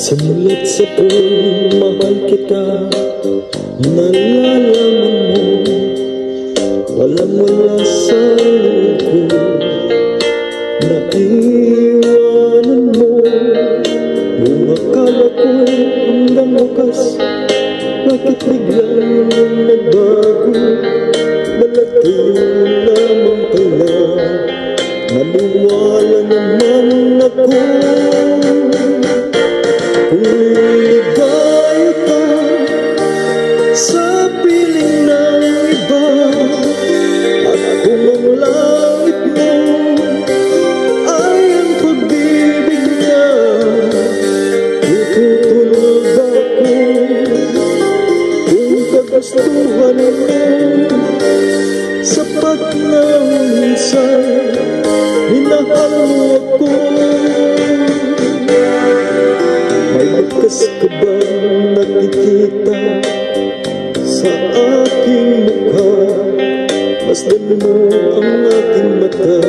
Simulat sa puwing mahal kita, nalalaman mo, walang-wala sa loob ko, naiwanan mo. Yung akala ko hanggang wakas, bakit biglang nagbago? Balat kayo lamang pala, naniwala naman ako. Kung ligaya ka sa piling ng iba, at kung ang langit mo ay ang pag-ibig niya, tutulog ako. Kung kagustuhan mo, sapat na minsan minahal mo ako. May likas ka bang nakikita sa aking mukha? Masdan mo ang aking mata.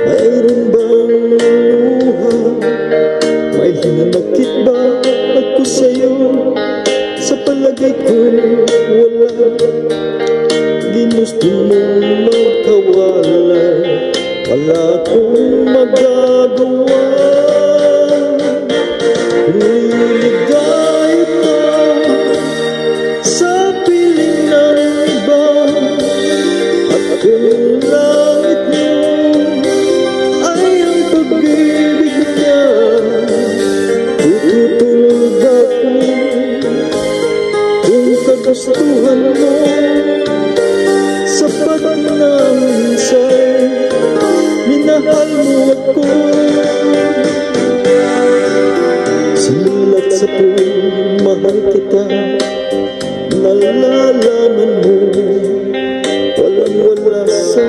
Mayroon bang luha? May hinanakit ba ako sa'yo? Sa palagay ko wala. Ginusto mong magkawalay, wala akong magagawa. Kung liligaya ka sa piling ng iba, at kung langit mo ay ang pag-ibig niya, tutulog ako. Kung kagustuhan mo, sapat na minsan minahal mo ako. Simulat sa puwing mahal kita, nalalaman mo, walang-wala sa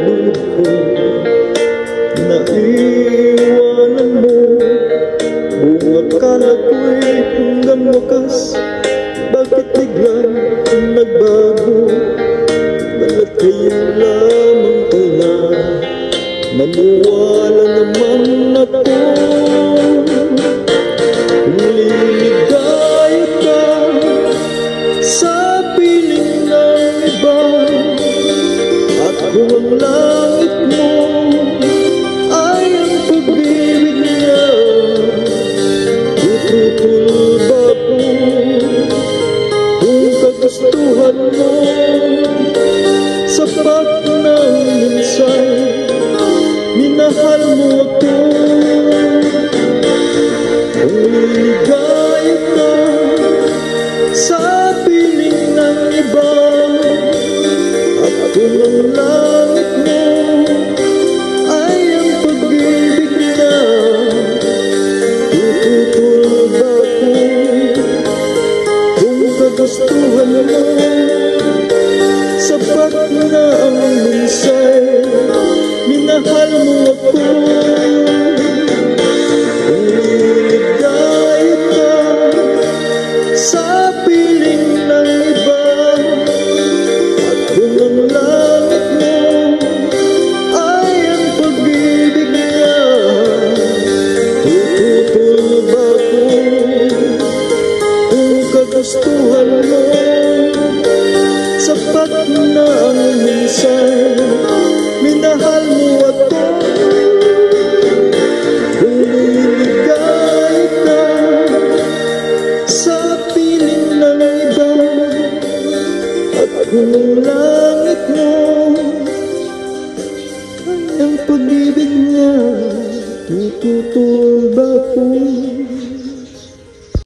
loob ko, naiwanan mo. Buong akala ko'y hanggang wakas, bakit biglang nagbago? Balat kayo lamang pala, naniwala naman ako. Kung liligaya ka sa piling ng iba, at kung ang langit mo ay ang pag-ibig niya, tutulog ako. Kung kagustuhan mo, sapat na minsan minahal mo ako. Kung liligaya ka sa piling ng iba, at kung ang langit mo ay ang pag-ibig niya, tutulog ako. Kung kagustuhan mo, sapat na ang minsan minahal mo ako. Kung liligaya ka sa piling ng iba, at kung ang langit mo ay ang pag-ibig niya, tutulog ako. Kung kagustuhan mo, sapat na ang minsan minahal mo ako. Kung liligaya ka sa piling ng iba, at kung ang langit mo ay ang pag-ibig niya, tutulog ako.